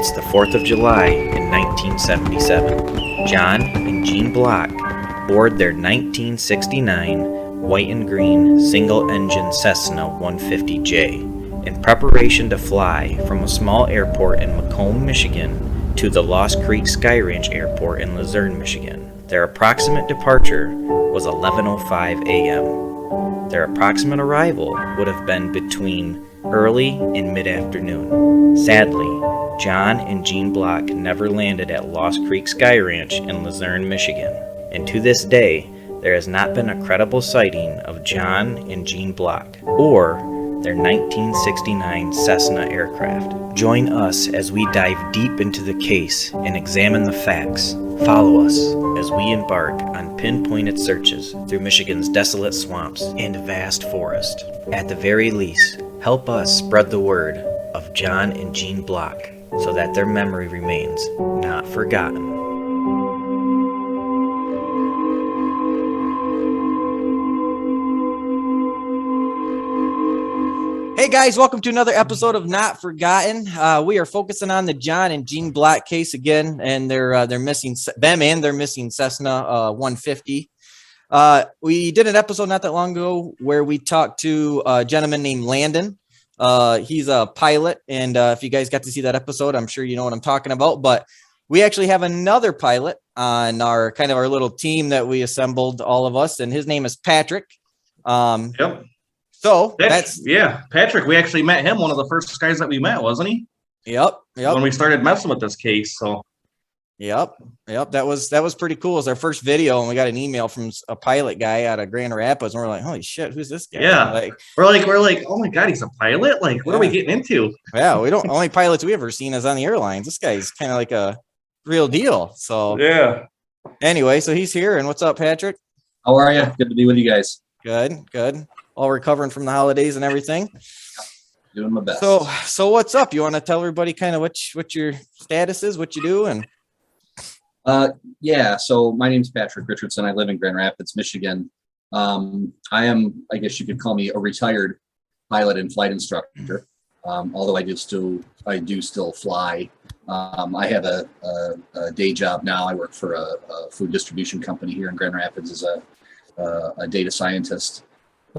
It's the 4th of July in 1977. John and Jean Block board their 1969 white and green single-engine Cessna 150J in preparation to fly from a small airport in Macomb, Michigan to the Lost Creek Sky Ranch Airport in Luzerne, Michigan. Their approximate departure was 11:05 a.m. Their approximate arrival would have been between early and mid-afternoon. Sadly, John and Jean Block never landed at Lost Creek Sky Ranch in Luzerne, Michigan, and to this day, there has not been a credible sighting of John and Jean Block or their 1969 Cessna aircraft. Join us as we dive deep into the case and examine the facts. Follow us as we embark on pinpointed searches through Michigan's desolate swamps and vast forest. At the very least, help us spread the word of John and Jean Block so that their memory remains not forgotten. Hey guys, welcome to another episode of Not Forgotten. We are focusing on the John and Jean Block case again, and they're missing their missing Cessna 150. We did an episode not that long ago where we talked to a gentleman named Landon. He's a pilot, and if you guys got to see that episode, I'm sure you know what I'm talking about. But we actually have another pilot on our little team that we assembled, all of us, and his name is Patrick. Yep. So Patrick, we actually met him, one of the first guys that we met, wasn't he? Yep. When we started messing with this case. So Yep. That was pretty cool. It was our first video, and we got an email from a pilot guy out of Grand Rapids, and we're like, holy shit, who's this guy? Yeah. We're like, oh my God, he's a pilot? Like, what are we getting into? Yeah, only pilots we ever seen is on the airlines. This guy's kind of like a real deal. So yeah. Anyway, so he's here, and what's up, Patrick? How are you? Good to be with you guys. Good. All recovering from the holidays and everything. Doing my best. So what's up? You want to tell everybody kind of what your status is, what you do, and so my name's Patrick Richardson. I live in Grand Rapids, Michigan. I am, I guess you could call me a retired pilot and flight instructor. Although I do still fly. I have a day job now. I work for a food distribution company here in Grand Rapids as a data scientist.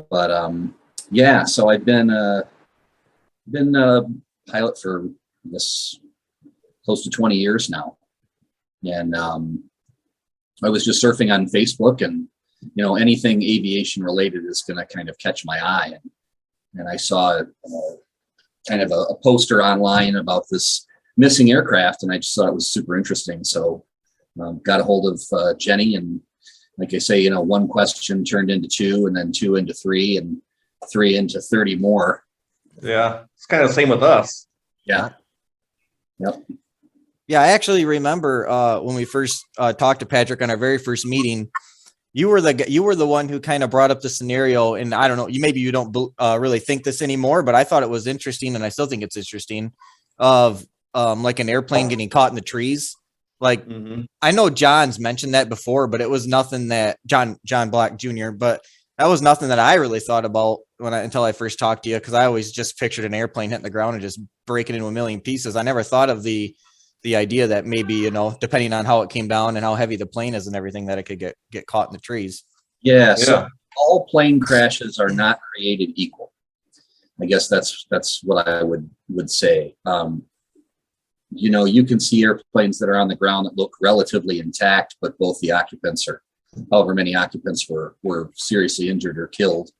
But so I've been a pilot for this close to 20 years now. And I was just surfing on Facebook, and anything aviation related is going to kind of catch my eye. And I saw kind of a poster online about this missing aircraft, and I just thought it was super interesting. So got a hold of Jenny, and like I say, one question turned into two, and then two into three, and three into 30 more. Yeah, it's kind of the same with us. Yeah. Yep. Yeah, I actually remember when we first talked to Patrick on our very first meeting. You were the one who kind of brought up the scenario, and I don't know, you don't really think this anymore, but I thought it was interesting, and I still think it's interesting, of like an airplane getting caught in the trees. Like, I know John's mentioned that before, but it was nothing that John Block Jr., but that was nothing that I really thought about until I first talked to you, because I always just pictured an airplane hitting the ground and just breaking into a million pieces. I never thought of the idea that maybe, depending on how it came down and how heavy the plane is and everything, that it could get caught in the trees. Yeah. So all plane crashes are not created equal. I guess that's what I would say. You can see airplanes that are on the ground that look relatively intact, but both the occupants, or however many occupants, were seriously injured or killed.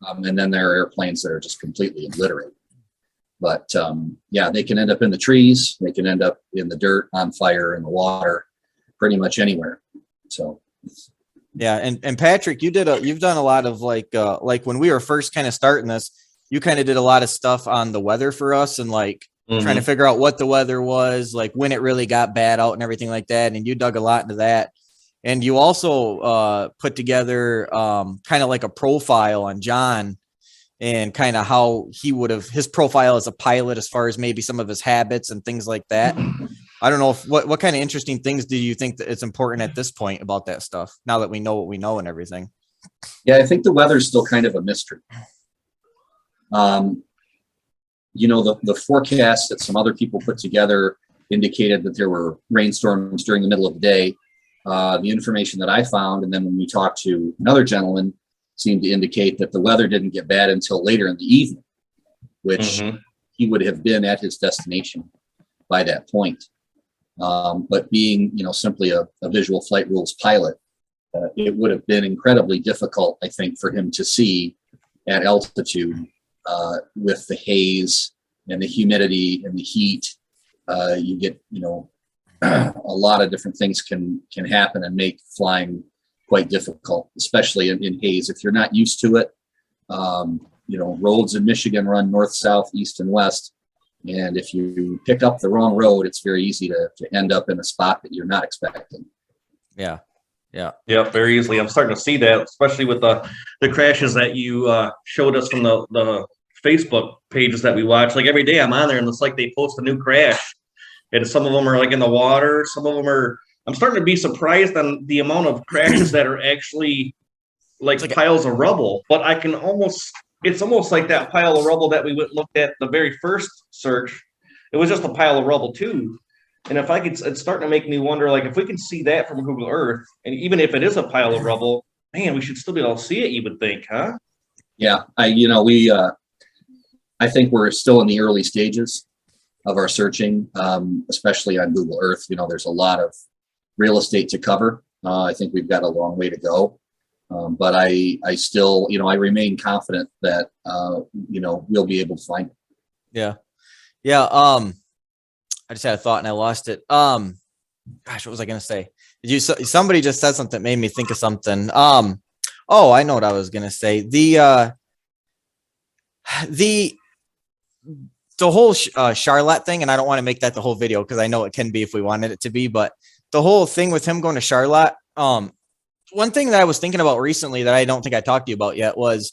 And then there are airplanes that are just completely obliterated. But they can end up in the trees. They can end up in the dirt, on fire, in the water, pretty much anywhere. So. Yeah. And Patrick, you've done a lot of like when we were first kind of starting this, you kind of did a lot of stuff on the weather for us, and like trying to figure out what the weather was, like when it really got bad out and everything like that. And you dug a lot into that. And you also put together kind of like a profile on John, and kind of how he his profile as a pilot, as far as maybe some of his habits and things like that. I don't know what kind of interesting things do you think that it's important at this point about that stuff, now that we know what we know and everything? Yeah, I think the weather's still kind of a mystery. The forecast that some other people put together indicated that there were rainstorms during the middle of the day. The information that I found, and then when we talked to another gentleman, seemed to indicate that the weather didn't get bad until later in the evening, which he would have been at his destination by that point. But being, simply a visual flight rules pilot, it would have been incredibly difficult, I think, for him to see at altitude with the haze and the humidity and the heat. You get, a lot of different things can happen and make flying quite difficult, especially in haze. If you're not used to it, roads in Michigan run north, south, east, and west. And if you pick up the wrong road, it's very easy to end up in a spot that you're not expecting. Yeah. Very easily. I'm starting to see that, especially with the crashes that you showed us from the Facebook pages that we watch. Like every day I'm on there and it's like they post a new crash. And some of them are like in the water. Some of them are, I'm starting to be surprised on the amount of crashes that are actually like piles of rubble. But I can it's almost like that pile of rubble that we looked at the very first search. It was just a pile of rubble too. And if it's starting to make me wonder, like if we can see that from Google Earth, and even if it is a pile of rubble, man, we should still be able to see it, you would think, huh? Yeah. I think we're still in the early stages of our searching, especially on Google Earth. There's a lot of real estate to cover. I think we've got a long way to go. But I still, I remain confident that, we'll be able to find it. Yeah. Yeah. I just had a thought and I lost it. Gosh, what was I going to say? Somebody just said something that made me think of something. Oh, I know what I was going to say. The whole Charlotte thing, and I don't want to make that the whole video because I know it can be if we wanted it to be, but the whole thing with him going to Charlotte, one thing that I was thinking about recently that I don't think I talked to you about yet was,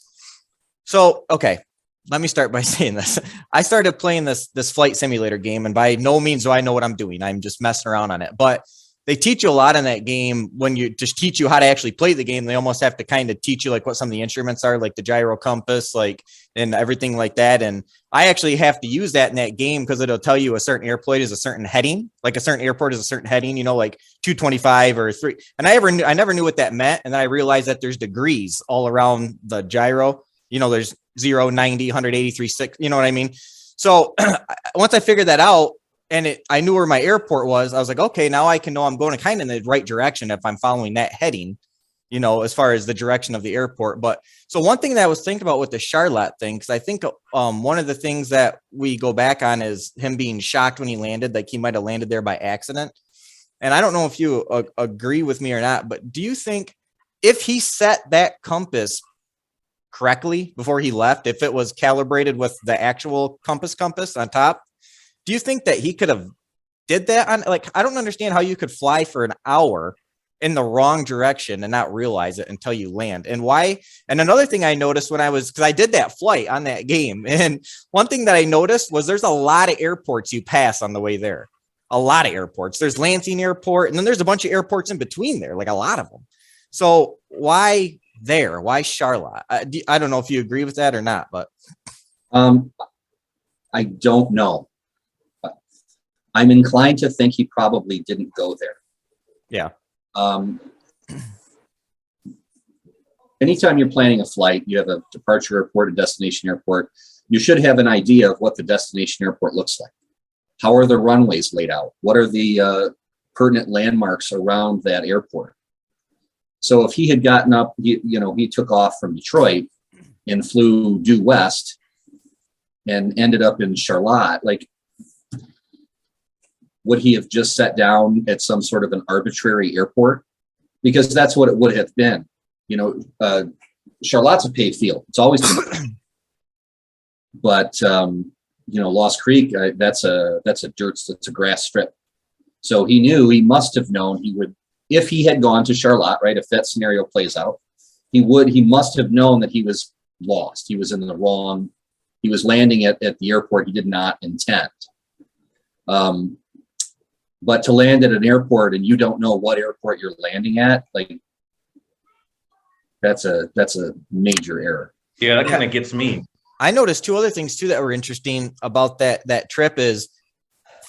okay, let me start by saying this. I started playing this flight simulator game, and by no means do I know what I'm doing. I'm just messing around on it, but they teach you a lot in that game. When you just teach you how to actually play the game, they almost have to kind of teach you like what some of the instruments are, like the gyro compass, like, and everything like that. And I actually have to use that in that game because it'll tell you a certain airport is a certain heading, like a certain airport is a certain heading, like 225 or 3. And I never knew what that meant. And then I realized that there's degrees all around the gyro. There's 0, 90, 183, 6, you know what I mean? So once I figured that out, and I knew where my airport was, I was like, okay, now I can know I'm going kind of in the right direction if I'm following that heading, as far as the direction of the airport. But so one thing that I was thinking about with the Charlotte thing, because I think one of the things that we go back on is him being shocked when he landed, like he might have landed there by accident. And I don't know if you agree with me or not, but do you think if he set that compass correctly before he left, if it was calibrated with the actual compass on top, do you think that he could have did that on, like, I don't understand how you could fly for an hour in the wrong direction and not realize it until you land, and why? And another thing I noticed because I did that flight on that game, and one thing that I noticed was there's a lot of airports you pass on the way there. A lot of airports. There's Lansing Airport, and then there's a bunch of airports in between there, like a lot of them. So why there? Why Charlotte? I don't know if you agree with that or not, but I don't know. I'm inclined to think he probably didn't go there. Yeah. Anytime you're planning a flight, you have a departure airport, a destination airport, you should have an idea of what the destination airport looks like. How are the runways laid out? What are the pertinent landmarks around that airport? So if he had gotten up, he took off from Detroit and flew due west and ended up in Charlotte, like, would he have just sat down at some sort of an arbitrary airport? Because that's what it would have been. Charlotte's a paved field. It's always been. But Lost Creek, that's a grass strip. So he must have known he would, if he had gone to Charlotte, right? If that scenario plays out, he must have known that he was lost. He was he was landing at the airport he did not intend. But to land at an airport and you don't know what airport you're landing at, like, that's a major error. Yeah, that kind of gets me. I noticed two other things too that were interesting about that trip is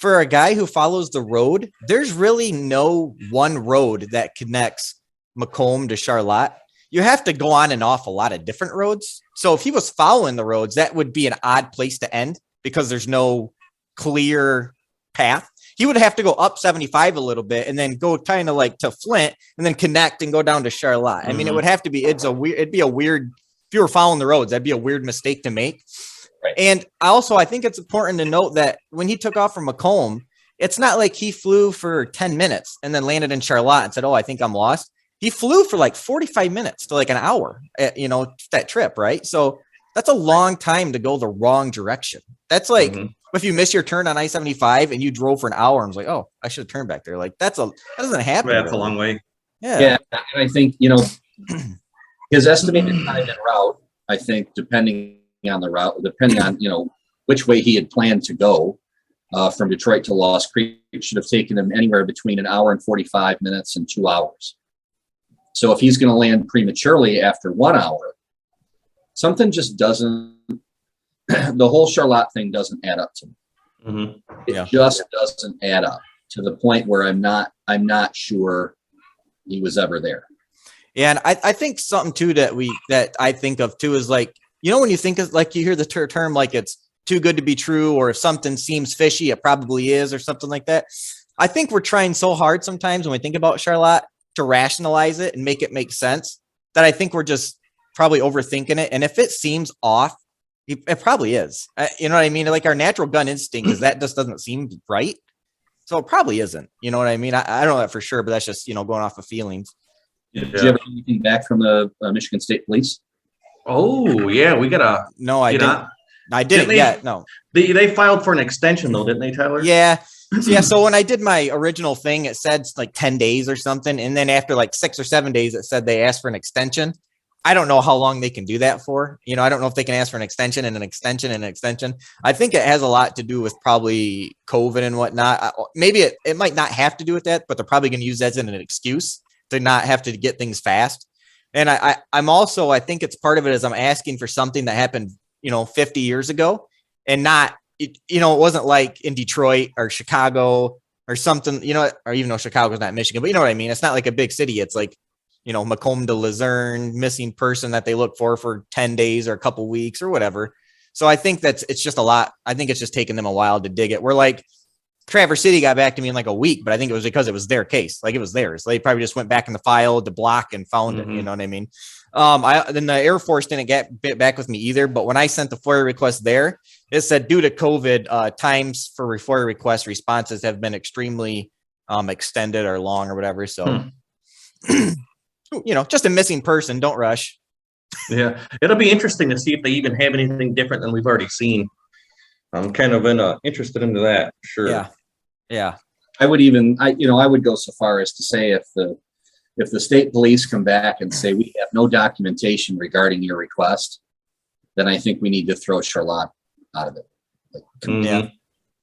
for a guy who follows the road, there's really no one road that connects Macomb to Charlotte. You have to go on and off a lot of different roads. So if he was following the roads, that would be an odd place to end because there's no clear path. He would have to go up 75 a little bit and then go kind of like to Flint and then connect and go down to Charlotte. I mean, it would have to be, it'd be a weird, if you were following the roads, that'd be a weird mistake to make. Right. And I think it's important to note that when he took off from Macomb, it's not like he flew for 10 minutes and then landed in Charlotte and said, oh, I think I'm lost. He flew for like 45 minutes to like an hour, that trip. Right. So that's a long time to go the wrong direction. That's like, if you miss your turn on I-75 and you drove for an hour and was like, oh, I should have turned back there. Like that doesn't happen. That's a long way. Yeah. And I think, his estimated time en route, I think, depending on, which way he had planned to go from Detroit to Lost Creek, it should have taken him anywhere between an hour and 45 minutes and 2 hours. So if he's going to land prematurely after 1 hour, something just doesn't, the whole Charlotte thing doesn't add up to me. It just doesn't add up to the point where I'm not sure he was ever there. Yeah. And I think something too that I think of too is like, when you think of like, you hear the term, like it's too good to be true, or if something seems fishy, it probably is, or something like that. I think we're trying so hard sometimes when we think about Charlotte to rationalize it and make it make sense that I think we're just probably overthinking it. And if it seems off, it probably is. You know what I mean? Like our natural gun instinct is that just doesn't seem right. So it probably isn't. You know what I mean? I don't know that for sure, but that's just, going off of feelings. Did you ever get anything back from the Michigan State Police? Oh, yeah. We got to. No, I didn't. I didn't yet. No. They filed for an extension, though, didn't they, Tyler? Yeah. So when I did my original thing, it said like 10 days or something. And then after like 6 or 7 days, it said they asked for an extension. I don't know how long they can do that for. I don't know if they can ask for an extension and an extension and an extension. I think it has a lot to do with probably COVID and whatnot. Maybe it might not have to do with that, but they're probably going to use that as an excuse to not have to get things fast. And I'm also, I think it's part of it is I'm asking for something that happened, 50 years ago and not, it wasn't like in Detroit or Chicago or something, or even though Chicago's not Michigan, but you know what I mean? It's not like a big city. It's like, Macomb to Luzerne, missing person that they look for 10 days or a couple weeks or whatever. So I think it's just a lot. I think it's just taking them a while to dig it. We're like, Traverse City got back to me in like a week, but I think it was because it was their case. Like it was theirs. They probably just went back in the file to block and found it. You know what I mean? Then the Air Force didn't get back with me either. But when I sent the FOIA request there, it said due to COVID, times for FOIA request responses have been extremely extended or long or whatever. So, just a missing person. Don't rush. Yeah, it'll be interesting to see if they even have anything different than we've already seen. I'm kind of interested into that. Sure. Yeah. I would go so far as to say if the state police come back and say we have no documentation regarding your request, then I think we need to throw Charlotte out of it.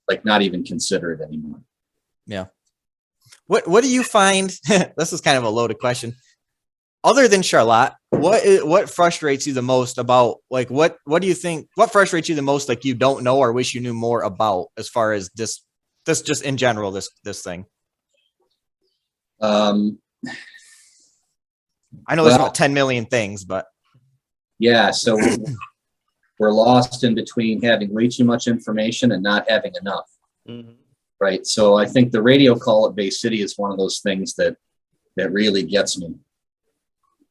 Like not even consider it anymore. Yeah. What do you find? This is kind of a loaded question. Other than Charlotte, what frustrates you the most about like what do you think? What frustrates you the most? Like you don't know or wish you knew more about as far as this just in general this thing. I know there's about 10 million things, but yeah. So we're lost in between having way too much information and not having enough. Right. So I think the radio call at Bay City is one of those things that really gets me.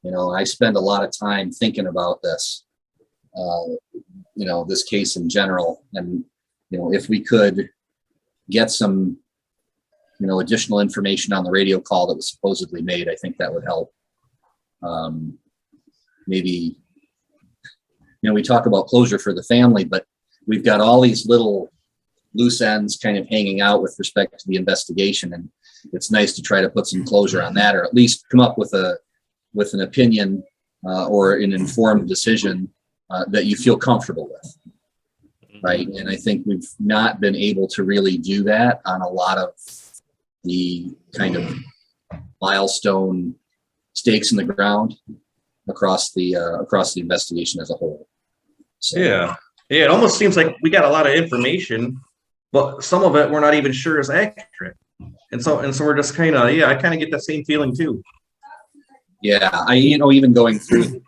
I spend a lot of time thinking about this, this case in general. And, if we could get some, additional information on the radio call that was supposedly made, I think that would help. Maybe, we talk about closure for the family, but we've got all these little loose ends kind of hanging out with respect to the investigation. And it's nice to try to put some closure on that, or at least come up with an opinion or an informed decision that you feel comfortable with. Right. And I think we've not been able to really do that on a lot of the kind of milestone stakes in the ground across the investigation as a whole. So, yeah. It almost seems like we got a lot of information, but some of it we're not even sure is accurate. And so we're just kind of, I kind of get that same feeling too. Yeah, even going through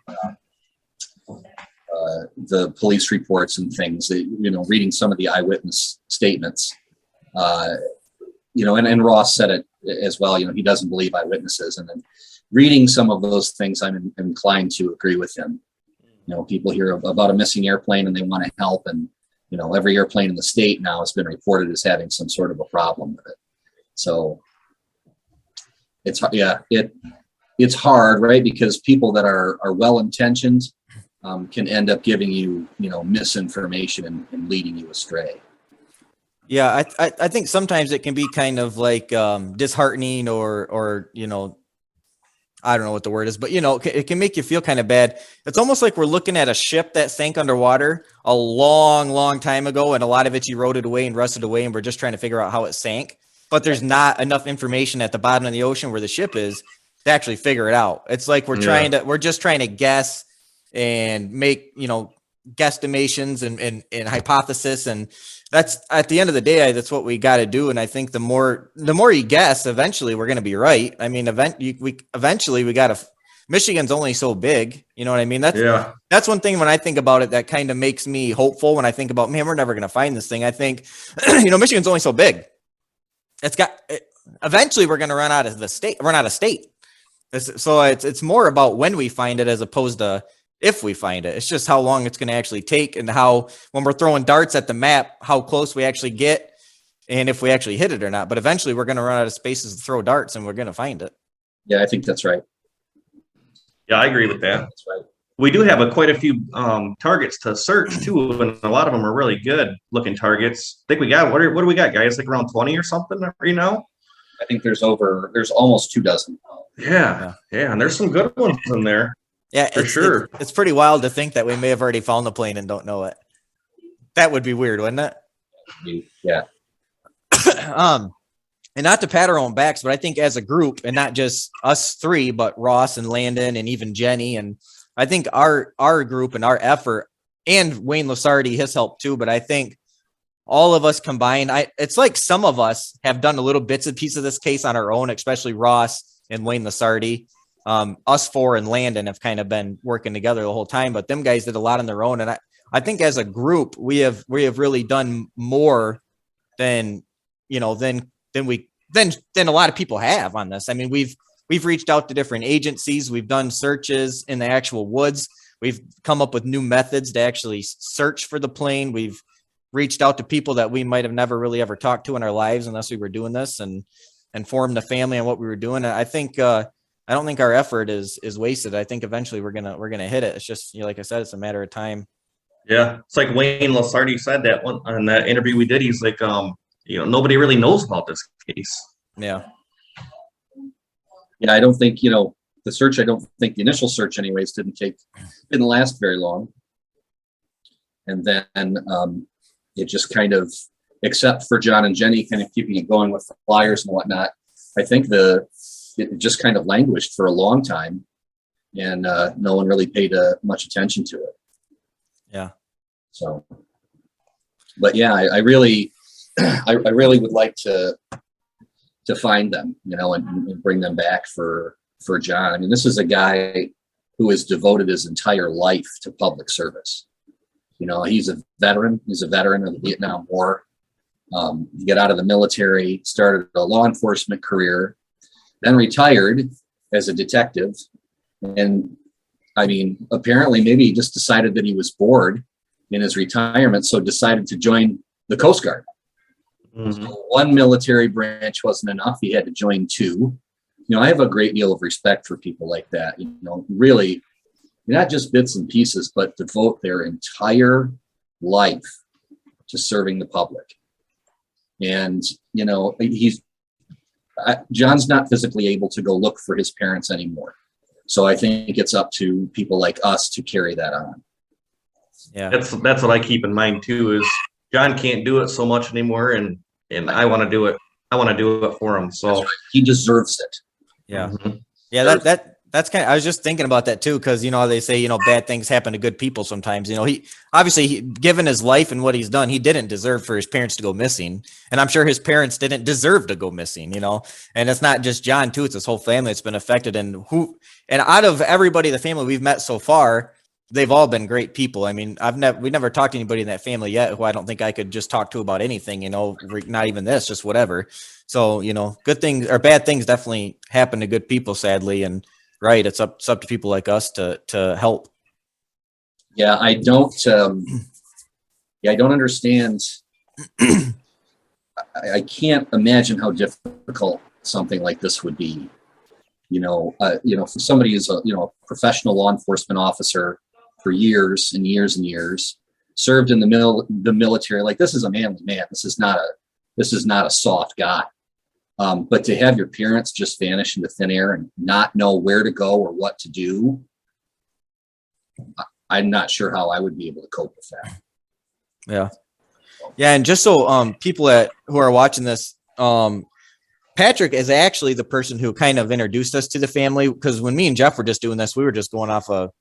the police reports and things, reading some of the eyewitness statements, and Ross said it as well. He doesn't believe eyewitnesses, and then reading some of those things, I'm inclined to agree with him. People hear about a missing airplane and they want to help, and every airplane in the state now has been reported as having some sort of a problem with it. So it's hard, right? Because people that are well-intentioned can end up giving you, misinformation and leading you astray. Yeah, I think sometimes it can be kind of like disheartening or I don't know what the word is, but it can make you feel kind of bad. It's almost like we're looking at a ship that sank underwater a long, long time ago, and a lot of it's eroded away and rusted away, and we're just trying to figure out how it sank. But there's not enough information at the bottom of the ocean where the ship is to actually figure it out. It's like we're just trying to guess and make, guesstimations and hypothesis. And that's, at the end of the day, that's what we got to do. And I think the more you guess, eventually we're going to be right. I mean, eventually we got to, Michigan's only so big. You know what I mean? That's one thing when I think about it, that kind of makes me hopeful when I think about, man, we're never going to find this thing. I think, Michigan's only so big. Eventually we're going to run out of state. So it's more about when we find it as opposed to if we find it. It's just how long it's going to actually take, and how, when we're throwing darts at the map, how close we actually get, and if we actually hit it or not. But eventually we're going to run out of spaces to throw darts, and we're going to find it. Yeah, I think that's right. Yeah, I agree with that. That's right. We do have quite a few targets to search too, and a lot of them are really good looking targets. I think we got, what do we got, guys? Like around 20 or something, I think there's almost 24. Yeah, and there's some good ones in there. Yeah, for sure. It's pretty wild to think that we may have already found the plane and don't know it. That would be weird, wouldn't it? Yeah. And not to pat our own backs, but I think as a group, and not just us three, but Ross and Landon and even Jenny, and I think our group and our effort, and Wayne Lasardi, his help too, but I think all of us combined, it's like some of us have done a little bits and pieces of this case on our own, especially Ross and Wayne Lasardi. Us four and Landon have kind of been working together the whole time, but them guys did a lot on their own. And I think as a group, we have really done more than a lot of people have on this. I mean, we've reached out to different agencies. We've done searches in the actual woods. We've come up with new methods to actually search for the plane. We've reached out to people that we might have never really ever talked to in our lives unless we were doing this, and informed the family on what we were doing. And I think, I don't think our effort is wasted. I think eventually we're gonna hit it. It's just, like I said, it's a matter of time. Yeah, it's like Wayne Lasardi said that one on that interview we did. He's like, nobody really knows about this case. Yeah. Yeah, I don't think the search. I don't think the initial search, anyways, didn't last very long. And then it just kind of, except for John and Jenny, kind of keeping it going with the flyers and whatnot. I think it just kind of languished for a long time, and no one really paid much attention to it. Yeah. So, but yeah, I really would like to find them, and bring them back for John. I mean, this is a guy who has devoted his entire life to public service. He's a veteran. He's a veteran of the Vietnam War. He got out of the military, started a law enforcement career, then retired as a detective. And I mean, apparently maybe he just decided that he was bored in his retirement, so decided to join the Coast Guard. Mm-hmm. So one military branch wasn't enough. He had to join two. I have a great deal of respect for people like that, really, not just bits and pieces, but devote their entire life to serving the public. And, John's not physically able to go look for his parents anymore. So I think it's up to people like us to carry that on. Yeah. That's what I keep in mind too, is John can't do it so much anymore, and I want to do it. I want to do it for him. So he deserves it. Yeah. Mm-hmm. Yeah. That's I was just thinking about that too, because you know they say bad things happen to good people sometimes. He obviously, given his life and what he's done, he didn't deserve for his parents to go missing, and I'm sure his parents didn't deserve to go missing. And it's not just John too; it's his whole family that's been affected. And out of everybody in the family we've met so far, they've all been great people. I mean, we never talked to anybody in that family yet who I don't think I could just talk to about anything. Not even this, just whatever. So good things or bad things definitely happen to good people, sadly, and. Right. It's up to people like us to help. Yeah, I don't understand. I can't imagine how difficult something like this would be. For somebody who's a professional law enforcement officer for years and years and years, served in the military. Like, this is a manly man. This is not a soft guy. But to have your parents just vanish into thin air and not know where to go or what to do, I'm not sure how I would be able to cope with that. Yeah. Yeah. And just so people who are watching this, Patrick is actually the person who kind of introduced us to the family, because when me and Jeff were just doing this, we were just going off of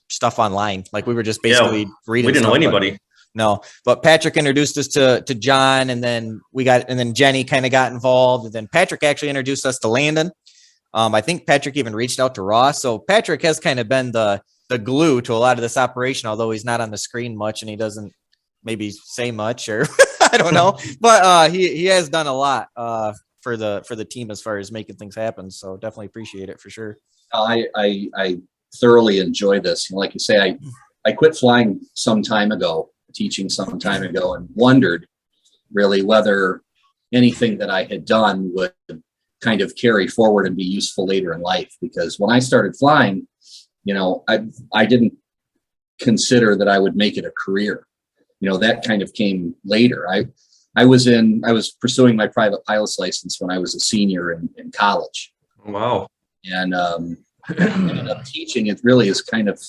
stuff online. Like, we were just basically reading. We didn't know anybody. No, but Patrick introduced us to John, and then Jenny kind of got involved, and then Patrick actually introduced us to Landon. I think Patrick even reached out to Ross. So Patrick has kind of been the glue to a lot of this operation, although he's not on the screen much and he doesn't maybe say much, or I don't know, but he has done a lot for the team as far as making things happen. So definitely appreciate it for sure. I thoroughly enjoy this. Like you say, I quit flying some time ago, teaching some time ago, and wondered really whether anything that I had done would kind of carry forward and be useful later in life. Because when I started flying, I didn't consider that I would make it a career. That kind of came later. I was pursuing my private pilot's license when I was a senior in college. Wow. And ended up teaching. It really is kind of,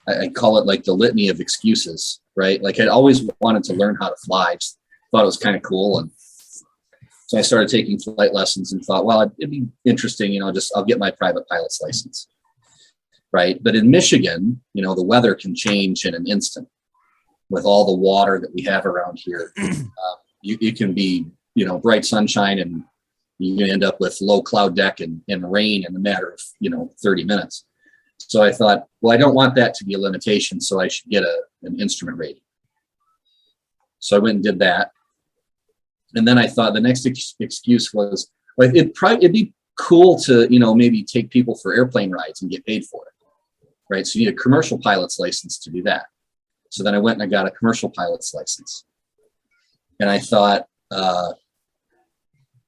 I call it like the litany of excuses, right? Like, I'd always wanted to learn how to fly. Just thought it was kind of cool. And so I started taking flight lessons and thought, well, it'd be interesting, I'll get my private pilot's license. Right. But in Michigan, the weather can change in an instant with all the water that we have around here. You can be, bright sunshine, and you can end up with low cloud deck and rain in a matter of, 30 minutes. So I thought, well, I don't want that to be a limitation, so I should get an instrument rating. So I went and did that. And then I thought the next excuse was, well, it'd be cool to, maybe take people for airplane rides and get paid for it. Right. So you need a commercial pilot's license to do that. So then I went and I got a commercial pilot's license. And I thought,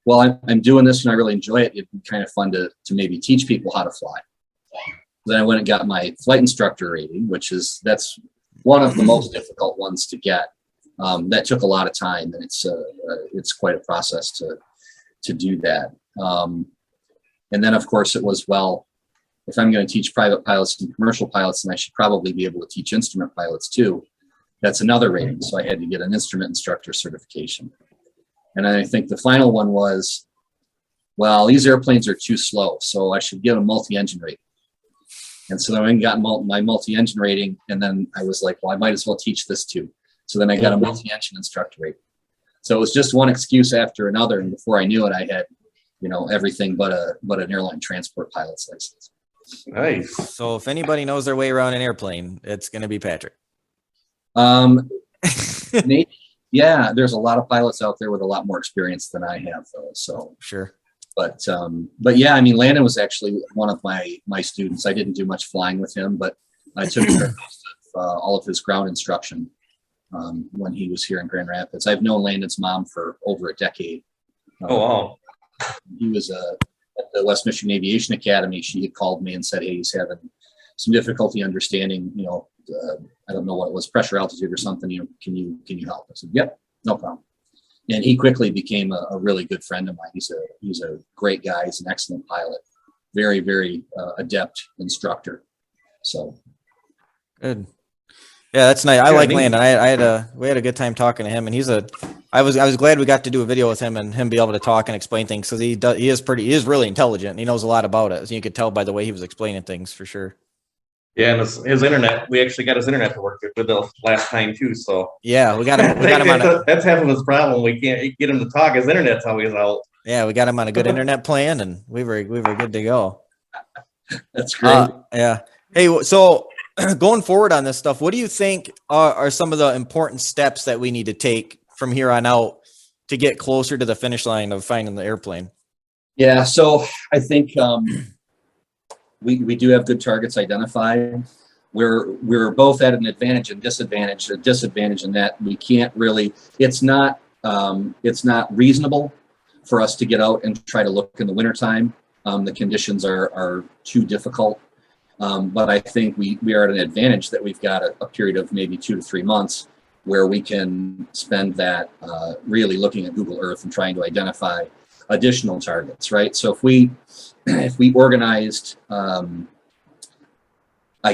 well, I'm doing this and I really enjoy it. It'd be kind of fun to maybe teach people how to fly. Then I went and got my flight instructor rating, that's one of the most difficult ones to get. That took a lot of time, and it's quite a process to do that. And then, of course, it was, well, if I'm going to teach private pilots and commercial pilots, then I should probably be able to teach instrument pilots too. That's another rating. So I had to get an instrument instructor certification. And I think the final one was, well, these airplanes are too slow, so I should get a multi-engine rating. And so then I got my multi-engine rating, and then I was like, well, I might as well teach this too. So then I got a multi-engine instructor rating. So it was just one excuse after another, and before I knew it, I had, everything but an airline transport pilot's license. Nice. So if anybody knows their way around an airplane, it's going to be Patrick. Maybe, yeah, there's a lot of pilots out there with a lot more experience than I have, though. So sure. But yeah, I mean, Landon was actually one of my students. I didn't do much flying with him, but I took care of all of his ground instruction when he was here in Grand Rapids. I've known Landon's mom for over a decade. Oh, wow. He was at the West Michigan Aviation Academy. She had called me and said, hey, he's having some difficulty understanding, I don't know what it was, pressure, altitude or something, can you help? I said, yep, no problem. And he quickly became a really good friend of mine. He's a great guy. He's an excellent pilot, very, very adept instructor. So good. Yeah, that's nice. I like Landon. We had a good time talking to him, and he's a I was glad we got to do a video with him and him be able to talk and explain things because he is really intelligent. And he knows a lot about it. So you could tell by the way he was explaining things for sure. Yeah, and his internet, we actually got his internet to work with the last time too. So Yeah, we got him on that's half of his problem. We can't get him to talk. His internet's always out. Yeah, we got him on a good internet plan, and we were good to go. That's great. Yeah. Hey, so going forward on this stuff, what do you think are some of the important steps that we need to take from here on out to get closer to the finish line of finding the airplane? Yeah, so I think we do have good targets identified. We're both at an advantage and disadvantage. A disadvantage in that we can't really. It's not reasonable for us to get out and try to look in the wintertime. The conditions are too difficult. But I think we are at an advantage that we've got a period of maybe 2 to 3 months where we can spend that really looking at Google Earth and trying to identify additional targets, right? So if we organized, I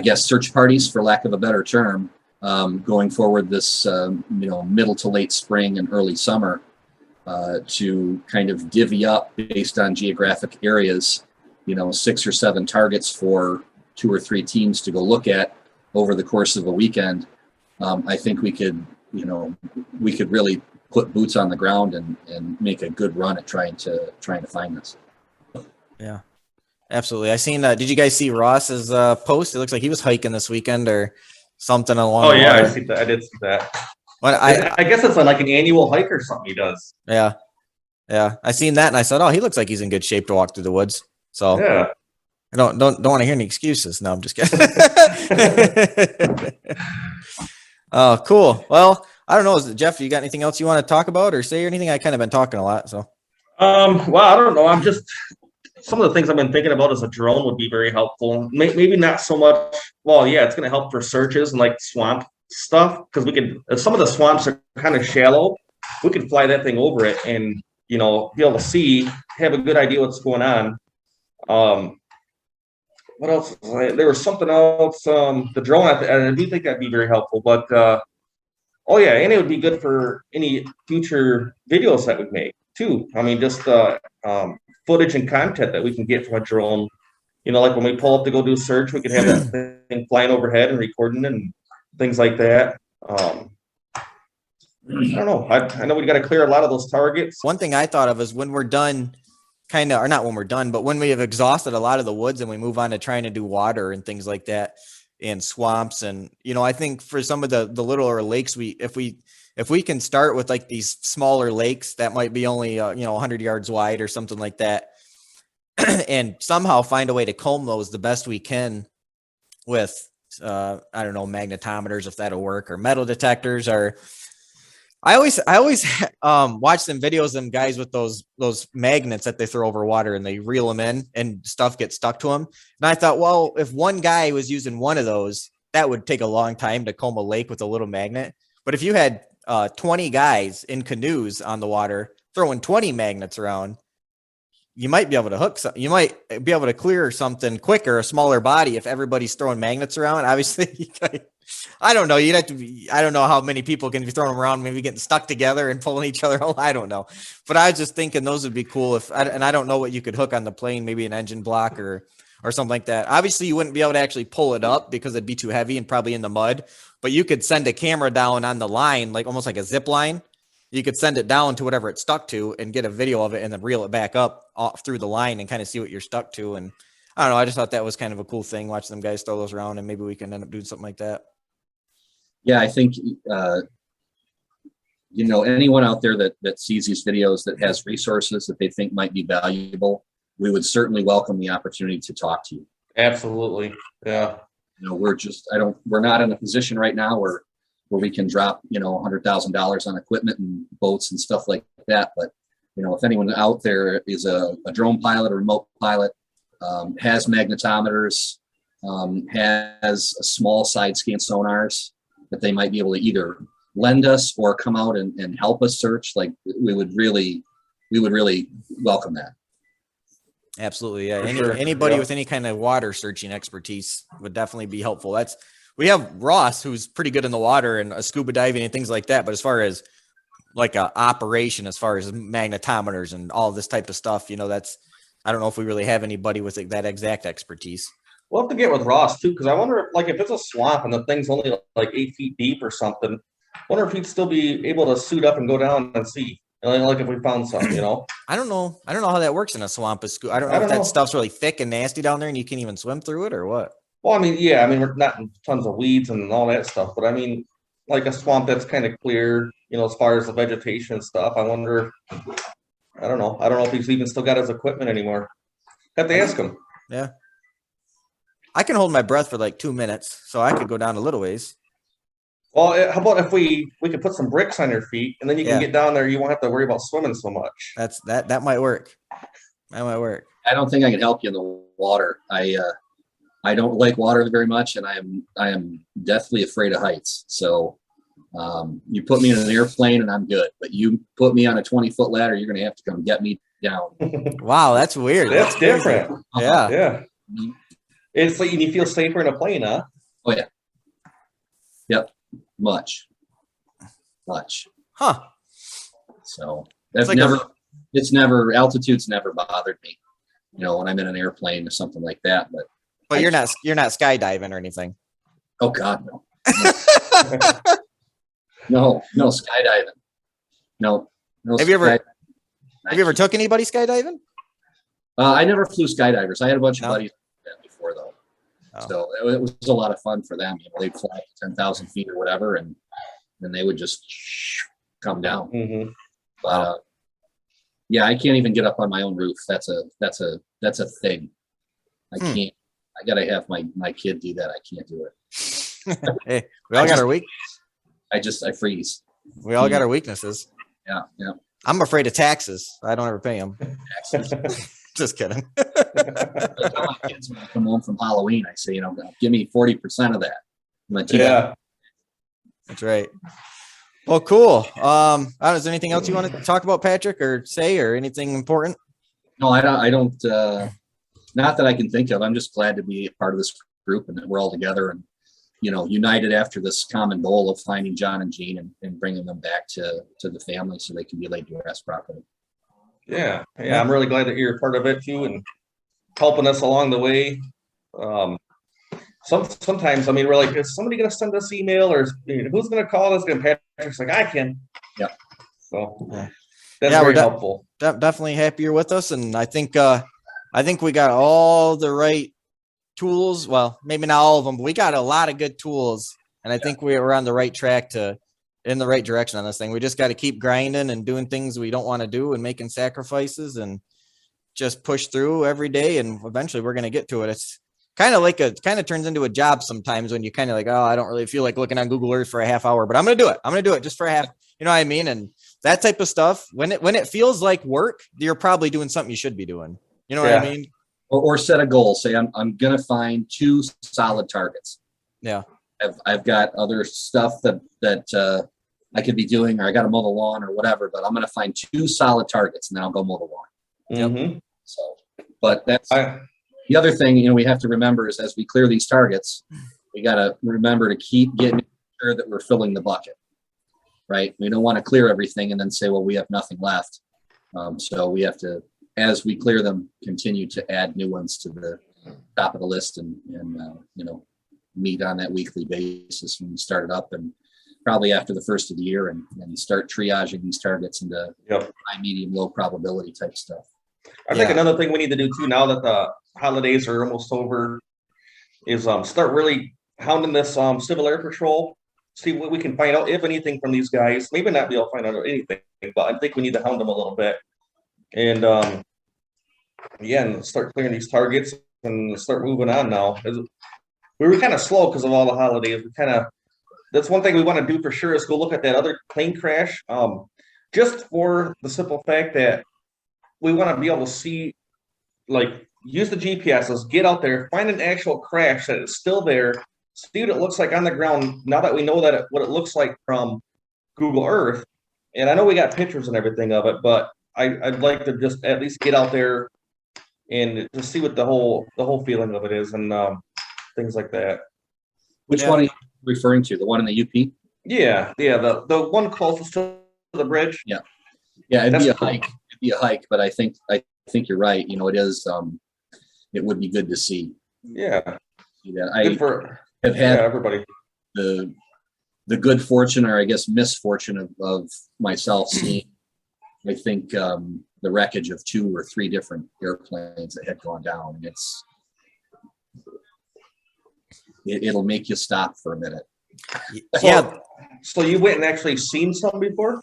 guess, search parties, for lack of a better term, going forward this middle to late spring and early summer, to kind of divvy up based on geographic areas, 6 or 7 targets for 2 or 3 teams to go look at over the course of a weekend. I think we could really put boots on the ground and make a good run at trying to find this. Yeah, absolutely. I seen did you guys see Ross's post? It looks like he was hiking this weekend or something along. Oh yeah, I see that. I did see that. Well, I guess it's like an annual hike or something he does. Yeah. I seen that and I said, oh, he looks like he's in good shape to walk through the woods. So yeah. I don't want to hear any excuses. No, I'm just kidding. Oh, cool. Well, I don't know, Jeff, you got anything else you want to talk about or say or anything? I kind of been talking a lot, so. Well, I don't know. Some of the things I've been thinking about as a drone would be very helpful. Maybe not so much. Well, yeah, it's going to help for searches and like swamp stuff because if some of the swamps are kind of shallow, we could fly that thing over it and be able to have a good idea what's going on. What else? There was something else. The drone, I do think that'd be very helpful. But oh yeah, and it would be good for any future videos that we make too. I mean, just footage and content that we can get from a drone. Like when we pull up to go do a search, we could have that thing flying overhead and recording and things like that. I don't know. I know we got to clear a lot of those targets. One thing I thought of is when we're done, or not when we're done, but when we have exhausted a lot of the woods and we move on to trying to do water and things like that and swamps. And, I think for some of the littler lakes, if we can start with like these smaller lakes that might be only, 100 yards wide or something like that, and somehow find a way to comb those the best we can with, I don't know, magnetometers, if that'll work, or metal detectors, or I always watch them videos, them guys with those magnets that they throw over water and they reel them in and stuff gets stuck to them. And I thought, well, if one guy was using one of those, that would take a long time to comb a lake with a little magnet. But if you had 20 guys in canoes on the water throwing 20 magnets around, you might be able to hook something. You might be able to clear something quicker, a smaller body, if everybody's throwing magnets around. Obviously, I don't know. You'd have to be, I don't know how many people can be throwing them around, maybe getting stuck together and pulling each other. I don't know. But I was just thinking those would be cool and I don't know what you could hook on the plane, maybe an engine block or something like that. Obviously you wouldn't be able to actually pull it up because it'd be too heavy and probably in the mud, but you could send a camera down on the line, like almost like a zip line. You could send it down to whatever it's stuck to and get a video of it and then reel it back up off through the line and kind of see what you're stuck to. And I don't know. I just thought that was kind of a cool thing, watching them guys throw those around, and maybe we can end up doing something like that. Yeah, I think, anyone out there that sees these videos that has resources that they think might be valuable, we would certainly welcome the opportunity to talk to you. Absolutely. Yeah. We're not in a position right now where we can drop, $100,000 on equipment and boats and stuff like that. But, if anyone out there is a drone pilot, a remote pilot, has magnetometers, has a small side scan sonars that they might be able to either lend us or come out and help us search, like we would really welcome that. Absolutely. Yeah. Sure. Anybody with any kind of water searching expertise would definitely be helpful. We have Ross, who's pretty good in the water and scuba diving and things like that. But as far as like a operation as far as magnetometers and all this type of stuff. You know, I don't know if we really have anybody with that exact expertise. We'll have to get with Ross too, because I wonder if, like, if it's a swamp and the thing's only like 8 feet deep or something, I wonder if he'd still be able to suit up and go down and see. Like if we found something, you know. I don't know how that works in a swamp. I don't know if that stuff's really thick and nasty down there and you can't even swim through it or what. Well, I mean, yeah, I mean, we're not in tons of weeds and all that stuff, but I mean, like a swamp that's kind of clear, you know, as far as the vegetation and stuff. I wonder. I don't know if he's even still got his equipment anymore. Have to ask him. Yeah. I can hold my breath for like 2 minutes, so I could go down a little ways. Well, how about if we could put some bricks on your feet, and then you can get down there. You won't have to worry about swimming so much. That might work. That might work. I don't think I can help you in the water. I don't like water very much, and I am deathly afraid of heights. So you put me in an airplane, and I'm good. But you put me on a 20-foot ladder, you're going to have to come get me down. Wow, that's weird. That's different. Yeah. Yeah. It's like you feel safer in a plane, huh? Oh yeah. Yep. Much. Huh. So that's like altitude's never bothered me. You know, when I'm in an airplane or something like that. But you're not skydiving or anything. Oh God, no. No skydiving. No. Have you ever took anybody skydiving? I never flew skydivers. I had a bunch of buddies that before though. Oh. So it was a lot of fun for them. You know, they'd fly 10,000 feet or whatever, and then they would just come down. Mm-hmm. But yeah, I can't even get up on my own roof. That's a thing. I can't. I gotta have my kid do that. I can't do it. Hey, we all got our weak. I freeze. We all got our weaknesses. Yeah. I'm afraid of taxes. I don't ever pay them. Just kidding. I tell my kids when I come home from Halloween, I say, give me 40% of that. That's right. Well, cool. Is there anything else you want to talk about, Patrick, or say, or anything important? No, I don't. Not that I can think of. I'm just glad to be a part of this group and that we're all together and, united after this common goal of finding John and Jean and bringing them back to the family so they can be laid to rest properly. Yeah. I'm really glad that you're a part of it too and helping us along the way. Sometimes, I mean, we're like, is somebody going to send us email or who's going to call us? And Patrick's like, I can. Yeah. So that's very helpful. Definitely happy you're with us. And I think we got all the right tools. Well, maybe not all of them, but we got a lot of good tools. And I think we're on the right track in the right direction on this thing. We just got to keep grinding and doing things we don't want to do and making sacrifices and just push through every day. And eventually we're going to get to it. It's kind of turns into a job sometimes when you kind of like, oh, I don't really feel like looking on Google Earth for a half hour, but I'm going to do it. I'm going to do it just for a half, you know what I mean? And that type of stuff, when it feels like work, you're probably doing something you should be doing. You know what I mean? Or set a goal. Say, I'm going to find 2 solid targets. Yeah. I've got other stuff that I could be doing, or I got to mow the lawn or whatever, but I'm going to find 2 solid targets and then I'll go mow the lawn. Mm-hmm. So, but that's the other thing, we have to remember is as we clear these targets, we got to remember to keep getting sure that we're filling the bucket, right? We don't want to clear everything and then say, well, we have nothing left. So we have to, as we clear them, continue to add new ones to the top of the list and meet on that weekly basis when we start it up, and probably after the first of the year and start triaging these targets into high, medium, low probability type stuff. I think another thing we need to do too, now that the holidays are almost over, is start really hounding this Civil Air Patrol, see what we can find out, if anything, from these guys. Maybe not be able to find out anything, but I think we need to hound them a little bit. And and start clearing these targets and start moving on now. We were kind of slow because of all the holidays. That's one thing we want to do for sure, is go look at that other plane crash. Just for the simple fact that we want to be able to see, like, use the GPSs, get out there, find an actual crash that is still there, see what it looks like on the ground now that we know what it looks like from Google Earth. And I know we got pictures and everything of it, but I'd like to just at least get out there and just see what the whole feeling of it is and things like that. Which one are you referring to? The one in the UP? Yeah, the one closest to the bridge? Yeah, it'd That's be a cool. hike. It'd be a hike, but I think you're right. You know, it is. It would be good to see. Yeah. That. Good for have had everybody. The good fortune, or I guess misfortune, of myself seeing, I think, the wreckage of 2 or 3 different airplanes that had gone down. And it'll make you stop for a minute. Yeah. So you went and actually seen some before?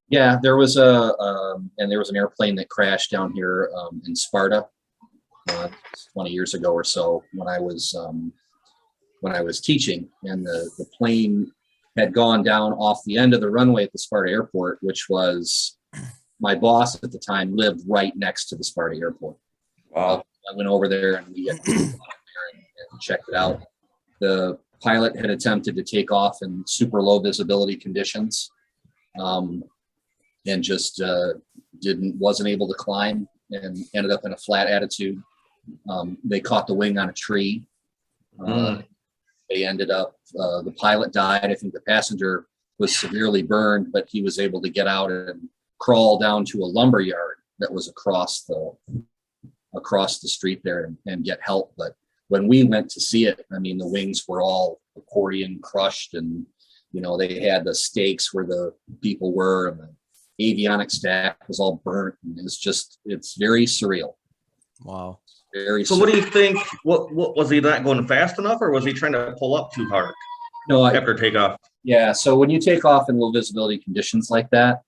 Yeah, there was an airplane that crashed down here in Sparta 20 years ago or so when I was teaching, and the plane had gone down off the end of the runway at the Sparta airport, which was, my boss at the time lived right next to the Sparta airport. Wow. I went over there and we had and checked it out. The pilot had attempted to take off in super low visibility conditions, and just wasn't able to climb and ended up in a flat attitude. They caught the wing on a tree. They ended up, the pilot died. I think the passenger was severely burned, but he was able to get out and crawl down to a lumber yard that was across the street there and get help. But when we went to see it, I mean, the wings were all accordion crushed, and, you know, they had the stakes where the people were, and the avionics stack was all burnt. And it's very surreal. Wow. Very So surreal. what do you think? What was he not going fast enough, or was he trying to pull up too hard No, after takeoff? yeah. So when you take off in low visibility conditions like that,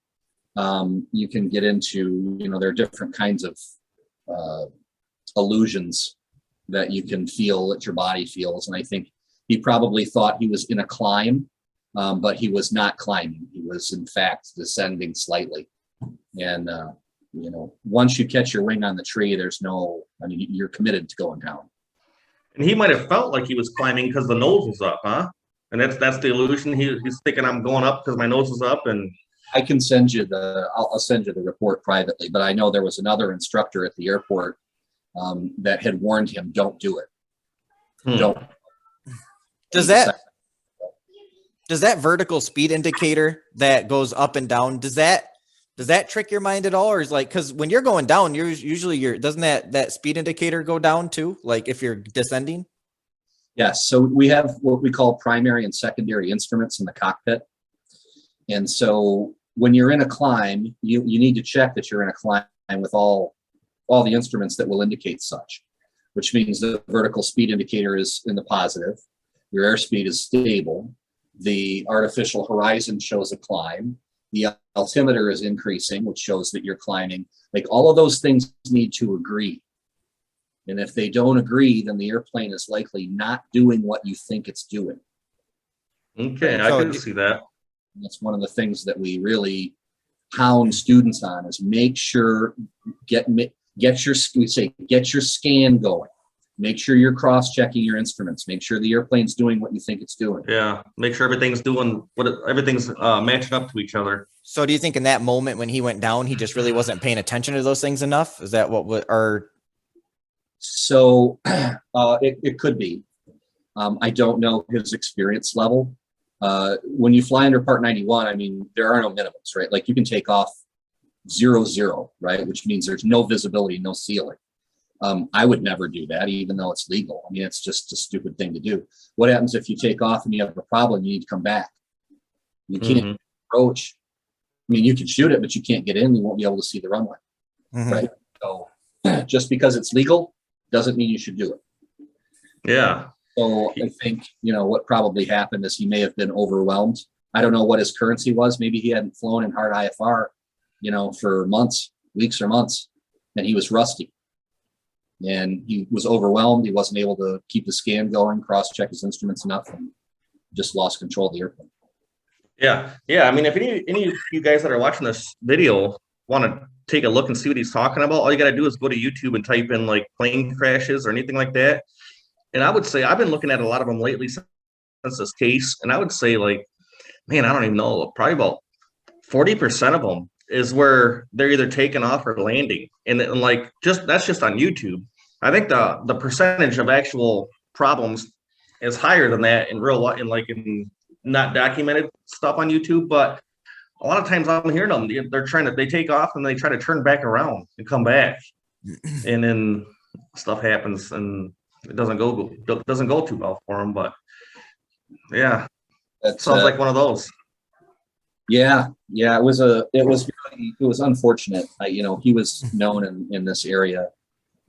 you can get into, you know, there are different kinds of illusions that you can feel, that your body feels. And I think he probably thought he was in a climb, but he was not climbing. He was, in fact, descending slightly. And, you know, once you catch your wing on the tree, you're committed to going down. And he might have felt like he was climbing because the nose was up, huh? And that's the illusion. He's thinking, I'm going up because my nose is up. And I can send you I'll send you the report privately, but I know there was another instructor at the airport that had warned him, don't do it. Don't. Does that vertical speed indicator that goes up and down, does that trick your mind at all? Or is like, because when you're going down, doesn't that speed indicator go down too? Like if you're descending? Yes. So we have what we call primary and secondary instruments in the cockpit. And so when you're in a climb, you need to check that you're in a climb with all the instruments that will indicate such, which means the vertical speed indicator is in the positive. Your airspeed is stable. The artificial horizon shows a climb. The altimeter is increasing, which shows that you're climbing. Like, all of those things need to agree. And if they don't agree, then the airplane is likely not doing what you think it's doing. okay, I can see that. And that's one of the things that we really pound students on, is make sure, get your scan going. Make sure you're cross-checking your instruments. Make sure the airplane's doing what you think it's doing. Yeah, make sure everything's doing everything's matching up to each other. So do you think in that moment when he went down, he just really wasn't paying attention to those things enough? Is that So it could be. I don't know his experience level. When you fly under Part 91, I mean, there are no minimums, right? Like, you can take off 0-0, right? Which means there's no visibility, no ceiling. I would never do that, even though it's legal. I mean, it's just a stupid thing to do. What happens if you take off and you have a problem? You need to come back. You can't approach. I mean, you can shoot it, but you can't get in. You won't be able to see the runway, right? So just because it's legal doesn't mean you should do it. Yeah. So I think, you know, what probably happened is he may have been overwhelmed. I don't know what his currency was. Maybe he hadn't flown in hard IFR, you know, for months, weeks or months, and he was rusty. And he was overwhelmed. He wasn't able to keep the scan going, cross-check his instruments enough, and just lost control of the airplane. Yeah. I mean, if any of you guys that are watching this video want to take a look and see what he's talking about, all you got to do is go to YouTube and type in like plane crashes or anything like that. And I would say, I've been looking at a lot of them lately since this case, and I would say, like, man, I don't even know, probably about 40% of them is where they're either taking off or landing. And like, that's just on YouTube. I think the percentage of actual problems is higher than that in real life, in not documented stuff on YouTube. But a lot of times I'm hearing them. They take off and they try to turn back around and come back, and then stuff happens and it doesn't go too well for them. But yeah, That sounds like one of those. Yeah, it was unfortunate. He was known in this area,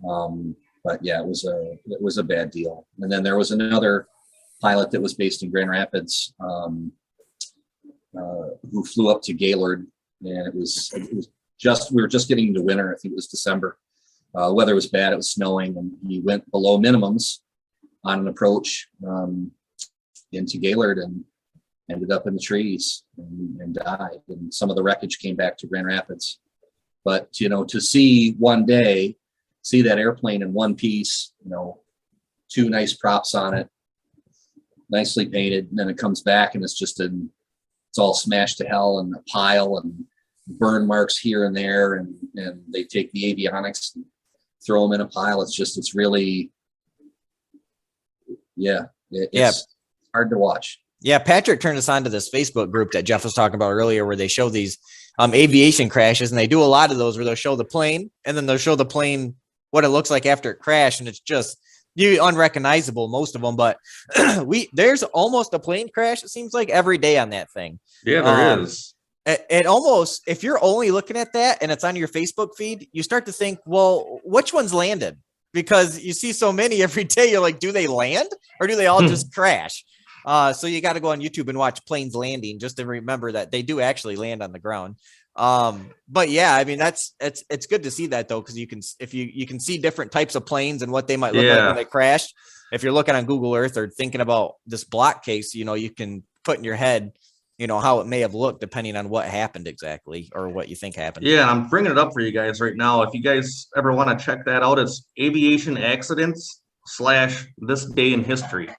but yeah, it was a bad deal. And then there was another pilot that was based in Grand Rapids, who flew up to Gaylord, and it was we were just getting into winter. I think it was December. The weather was bad. It was snowing, and he went below minimums on an approach into Gaylord and ended up in the trees and died. And some of the wreckage came back to Grand Rapids. But, to see that airplane in one piece, two nice props on it, nicely painted, and then it comes back and it's all smashed to hell and a pile and burn marks here and there. And they take the avionics and throw them in a pile. It's really, it's hard to watch. Yeah, Patrick turned us on to this Facebook group that Jeff was talking about earlier, where they show these aviation crashes, and they do a lot of those where they'll show the plane, and then they'll show the plane what it looks like after it crashed, and it's just unrecognizable, most of them. But there's almost a plane crash, it seems like, every day on that thing. Yeah, there is. It almost, if you're only looking at that and it's on your Facebook feed, you start to think, well, which one's landed? Because you see so many every day, you're like, do they land or do they all just crash? So you got to go on YouTube and watch planes landing just to remember that they do actually land on the ground. But yeah, I mean, it's good to see that though, because you can see different types of planes and what they might look like when they crash. If you're looking on Google Earth or thinking about this block case, you can put in your head, how it may have looked depending on what happened exactly or what you think happened. Yeah, I'm bringing it up for you guys right now. If you guys ever want to check that out, it's aviation accidents / this day in history.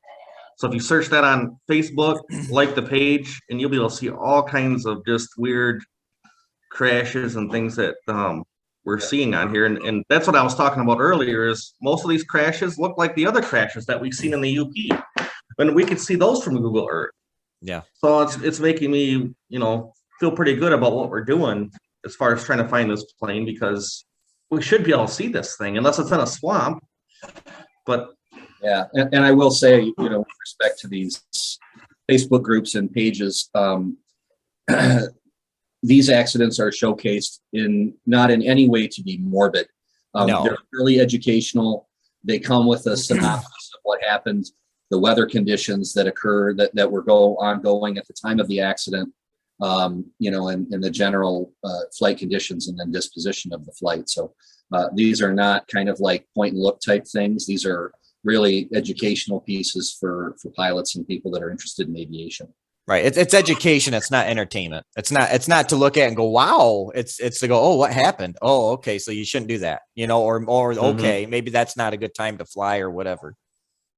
So if you search that on Facebook, like the page, and you'll be able to see all kinds of just weird crashes and things that we're seeing on here. And that's what I was talking about earlier, is most of these crashes look like the other crashes that we've seen in the UP. And we could see those from Google Earth. Yeah. So it's making me, feel pretty good about what we're doing as far as trying to find this plane, because we should be able to see this thing unless it's in a swamp. But yeah, and I will say, with respect to these Facebook groups and pages, these accidents are showcased not in any way to be morbid. No. They're really educational. They come with a synopsis of what happened, the weather conditions that occur that were ongoing at the time of the accident, and the general flight conditions and then disposition of the flight. So these are not kind of like point and look type things. These are really educational pieces for pilots and people that are interested in aviation. Right. It's education. It's not entertainment. It's not to look at and go, wow. It's to go, oh, what happened? Oh, okay. So you shouldn't do that, or okay, maybe that's not a good time to fly or whatever.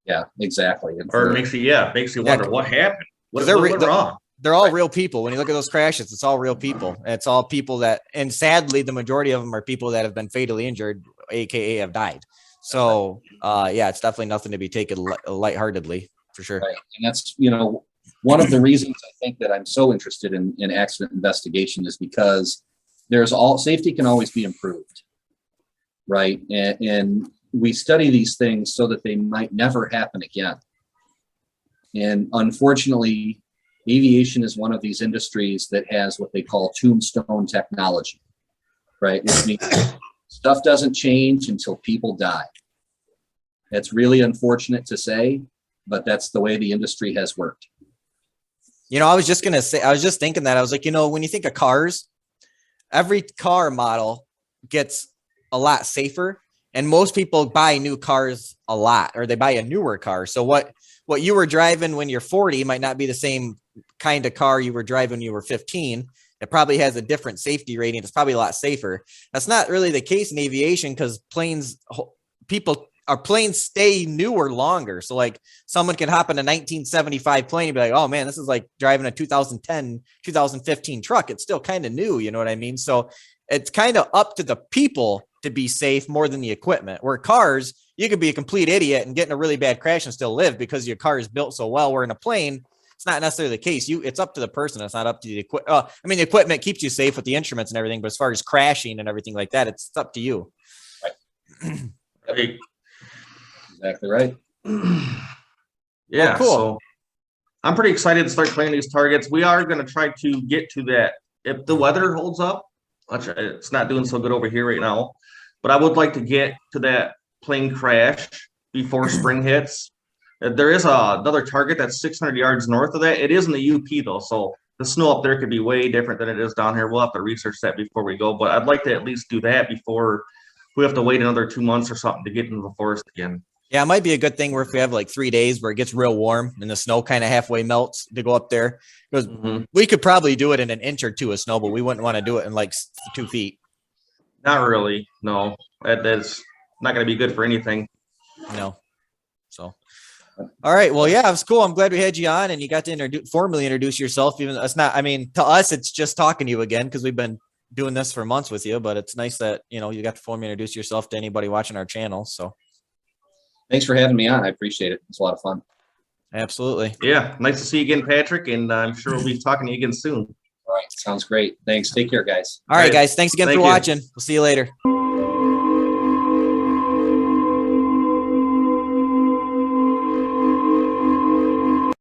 Yeah, exactly. Or it makes you wonder what happened. What went wrong? They're all real people. When you look at those crashes, it's all real people. It's all people that, and sadly, the majority of them are people that have been fatally injured, AKA have died. So, it's definitely nothing to be taken lightheartedly, for sure. Right. And that's, one of the reasons I think that I'm so interested in accident investigation is because safety can always be improved. Right. And we study these things so that they might never happen again. And unfortunately, aviation is one of these industries that has what they call tombstone technology, right? Which means stuff doesn't change until people die. That's really unfortunate to say, but that's the way the industry has worked. I was just thinking that. I was like, when you think of cars, every car model gets a lot safer, and most people buy new cars a lot, or they buy a newer car. So what you were driving when you're 40 might not be the same kind of car you were driving when you were 15. It probably has a different safety rating. It's probably a lot safer. That's not really the case in aviation, because planes stay newer longer. So like someone can hop in a 1975 plane and be like, oh man, this is like driving a 2010, 2015 truck. It's still kind of new. You know what I mean? So it's kind of up to the people to be safe more than the equipment. Where cars, you could be a complete idiot and get in a really bad crash and still live because your car is built so well. Where in a plane, it's not necessarily the case. It's up to the person. It's not up to the equipment. I mean, the equipment keeps you safe with the instruments and everything, but as far as crashing and everything like that, it's up to you. Hey, Exactly right. yeah, cool. so I'm pretty excited to start playing these targets. We are going to try to get to that if the weather holds up. It's not doing so good over here right now, but I would like to get to that plane crash before spring hits. There is another target that's 600 yards north of that. It is in the UP though, so the snow up there could be way different than it is down here. We'll have to research that before we go, but I'd like to at least do that before we have to wait another 2 months or something to get into the forest again. Yeah, it might be a good thing where if we have like 3 days where it gets real warm and the snow kind of halfway melts to go up there, because we could probably do it in an inch or two of snow, but we wouldn't want to do it in like 2 feet. Not really. No, that's not going to be good for anything. No. So, all right. Well, yeah, it was cool. I'm glad we had you on and you got to formally introduce yourself. Even though it's not, I mean, to us, it's just talking to you again because we've been doing this for months with you, but it's nice that, you know, you got to formally introduce yourself to anybody watching our channel. So Thanks for having me on. I appreciate it. It's a lot of fun. absolutely. Yeah, nice to see you again, Patrick, and I'm sure we'll be talking to you again soon. All right. Sounds great. Thanks. Take care, guys. All right, right. guys. Thanks again Thank for you. watching. We'll see you later.